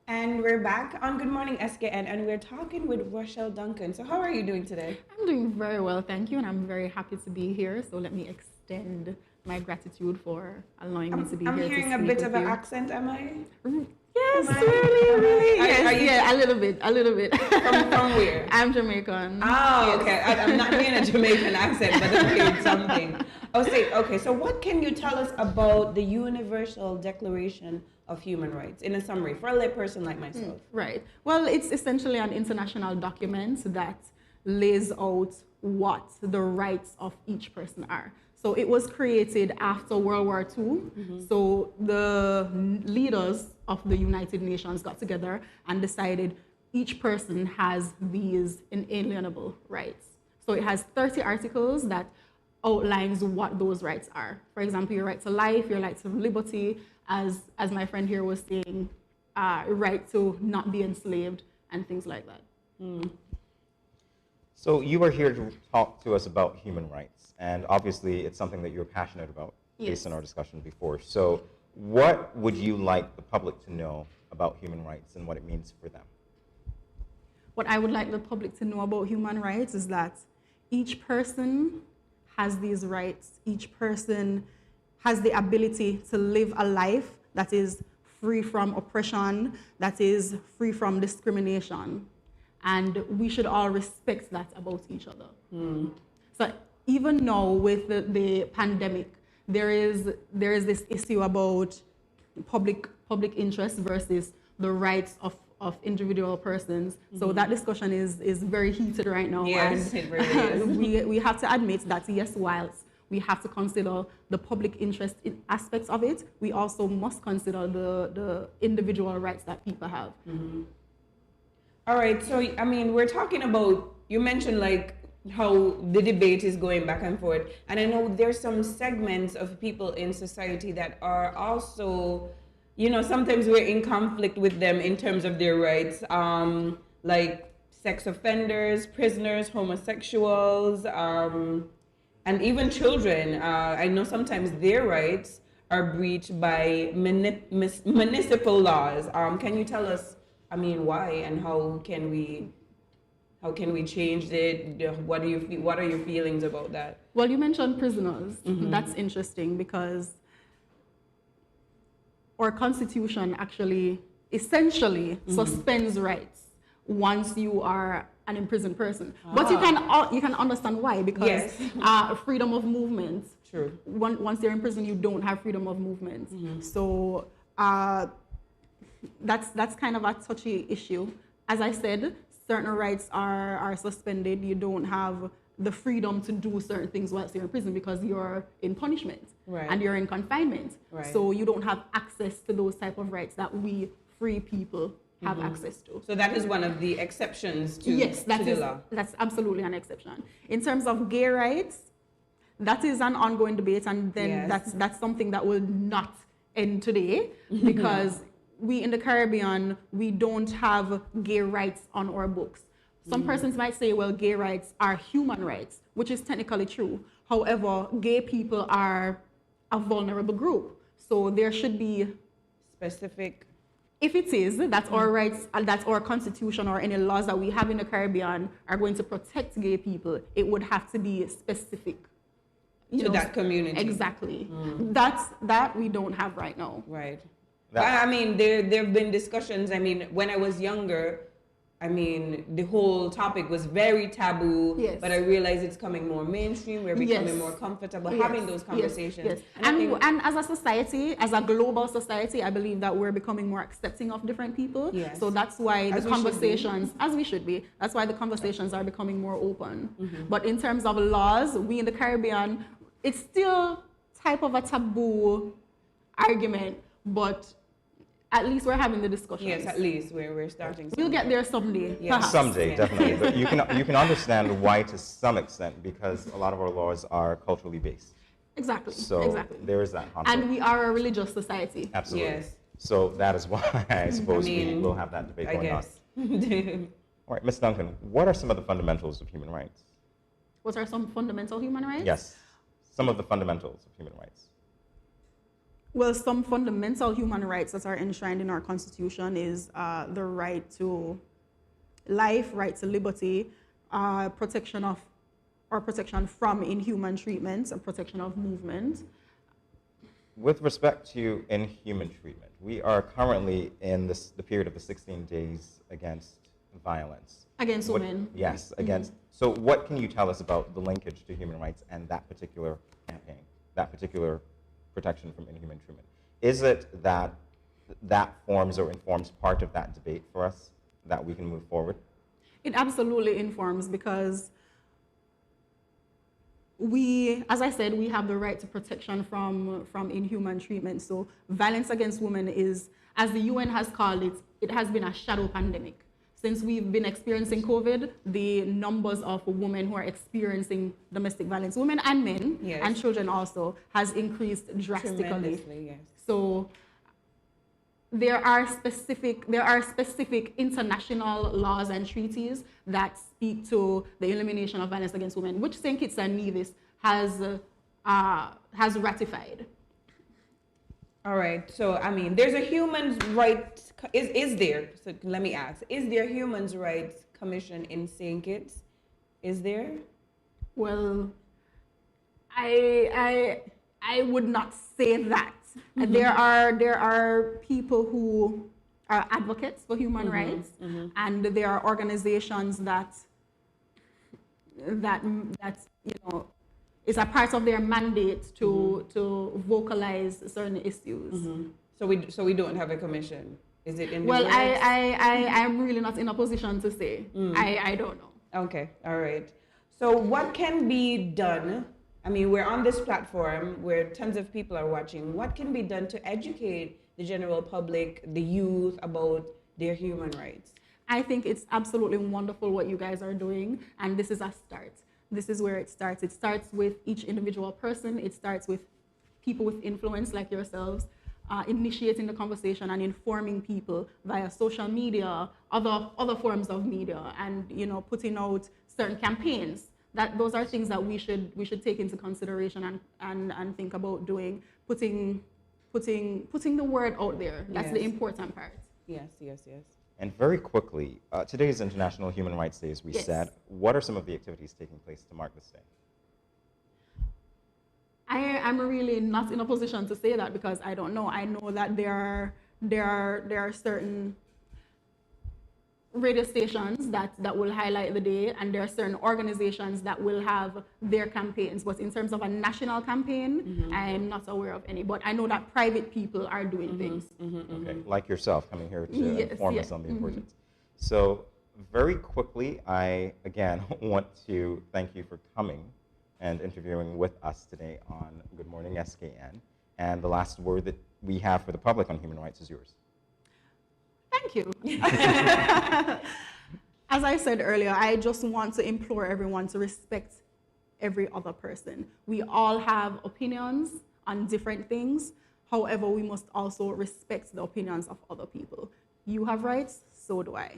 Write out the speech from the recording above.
And we're back on Good Morning SKN, and we're talking with Rochelle Duncan. So how are you doing today? I'm doing very well, thank you, and I'm very happy to be here. So let me extend my gratitude for allowing me to be I'm here. hearing a bit of an accent, am I? Yes, Am I? really. Are Yes, you yeah, a little bit. From where? I'm Jamaican. Oh, okay. I'm not hearing a Jamaican accent, but I'm hearing something. Okay, so what can you tell us about the Universal Declaration of Human Rights in a summary for a layperson like myself? Right. Well, it's essentially an international document that lays out what the rights of each person are. So it was created after World War II. So the leaders of the United Nations got together and decided each person has these inalienable rights. So it has 30 articles that outlines what those rights are. For example, your right to life, your right to liberty, as my friend here was saying, right to not be enslaved and things like that. So you are here to talk to us about human rights, and obviously it's something that you're passionate about based on our discussion before. So what would you like the public to know about human rights and what it means for them? What I would like the public to know about human rights is that each person has these rights. Each person has the ability to live a life that is free from oppression, that is free from discrimination. And we should all respect that about each other. So even now with the pandemic, there is this issue about public interest versus the rights of individual persons. So that discussion is very heated right now. Yes, and it really is. we have to admit that yes, whilst we have to consider the public interest in aspects of it, we also must consider the individual rights that people have. All right, so I mean, we're talking about, you mentioned like how the debate is going back and forth, and I know there's some segments of people in society that are also, you know, sometimes we're in conflict with them in terms of their rights, like sex offenders, prisoners, homosexuals, and even children. I know sometimes their rights are breached by municipal laws. Can you tell us, I mean, why and how can we change it? What are your feelings about that? Well, you mentioned prisoners. That's interesting because our constitution actually essentially suspends rights once you are an imprisoned person. But you can understand why, because freedom of movement. True. Once you're in prison, you don't have freedom of movement. So that's kind of a touchy issue. As I said, certain rights are suspended. You don't have the freedom to do certain things whilst you're in prison because you're in punishment and you're in confinement. So you don't have access to those type of rights that we free people have access to. So that is one of the exceptions to, the law. That's absolutely an exception. In terms of gay rights, that is an ongoing debate, and then that's something that will not end today because we in the Caribbean, we don't have gay rights on our books. Some persons might say, well, gay rights are human rights, which is technically true. However, gay people are a vulnerable group. So there should be specific. If it is, that our rights, that our constitution or any laws that we have in the Caribbean are going to protect gay people, it would have to be specific. To that community. Exactly. That we don't have right now. Right. But, I mean, there have been discussions. I mean, when I was younger, I mean, the whole topic was very taboo. Yes. But I realize it's coming more mainstream. We're becoming more comfortable having those conversations. Yes. And as a society, as a global society, I believe that we're becoming more accepting of different people. Yes. So that's why the conversations, as we should be, that's why the conversations are becoming more open. But in terms of laws, we in the Caribbean, it's still type of a taboo argument, but at least we're having the discussion. Yes, at least we're starting. We'll get there someday. Yes. Someday, definitely. But you can understand why to some extent because a lot of our laws are culturally based. Exactly. So there is that conflict. And we are a religious society. Absolutely. Yes. So that is why I suppose we will have that debate going on. All right, Ms. Duncan, what are some of the fundamentals of human rights? What are some fundamental human rights? Yes, some of the fundamentals of human rights. Well, some fundamental human rights that are enshrined in our Constitution is the right to life, right to liberty, protection of or protection from inhuman treatments, and protection of movement. With respect to inhuman treatment, we are currently in the period of the 16 days against violence. Against women. Yes, against. So what can you tell us about the linkage to human rights and that particular campaign, that particular protection from inhuman treatment? Is it that that forms or informs part of that debate for us that we can move forward? It absolutely informs, because we, as I said, we have the right to protection from inhuman treatment. So violence against women is, as the UN has called it, it has been a shadow pandemic. Since we've been experiencing COVID, the numbers of women who are experiencing domestic violence, women and men, yes, and children also, has increased drastically. Tremendously, yes. So there are specific international laws and treaties that speak to the elimination of violence against women, which St. Kitts and Nevis has ratified. All right. So, I mean, there's a human rights, is there, so let me ask, is there a human rights commission in St. Kitts? Is there? Well, I would not say that. Mm-hmm. There are people who are advocates for human mm-hmm. rights, mm-hmm. and there are organizations that you know, is a part of their mandate to mm-hmm. to vocalize certain issues. Mm-hmm. So we don't have a commission. Is it in the Well, works? I'm really not in a position to say. I don't know. Okay, all right. So what can be done? I mean, we're on this platform where tons of people are watching. What can be done to educate the general public, the youth, about their human rights? I think it's absolutely wonderful what you guys are doing, and this is a start. This is where it starts. It starts with each individual person. It starts with people with influence like yourselves, initiating the conversation and informing people via social media, other forms of media, and you know, putting out certain campaigns. Those are things that we should take into consideration and think about doing, putting the word out there. That's yes. the important part. Yes, yes, yes. And very quickly, today is International Human Rights Day, as we yes. said. What are some of the activities taking place to mark this day? I'm really not in a position to say that, because I don't know. I know that there are certain radio stations that will highlight the day, and there are certain organizations that will have their campaigns. But in terms of a national campaign, mm-hmm. I'm not aware of any. But I know that private people are doing mm-hmm. things. Mm-hmm. Okay, like yourself, coming here to yes, inform yes. us on the mm-hmm. importance. So very quickly, I, again, want to thank you for coming and interviewing with us today on Good Morning SKN. And the last word that we have for the public on human rights is yours. Thank you. As I said earlier, I just want to implore everyone to respect every other person. We all have opinions on different things. However, we must also respect the opinions of other people. You have rights, so do I.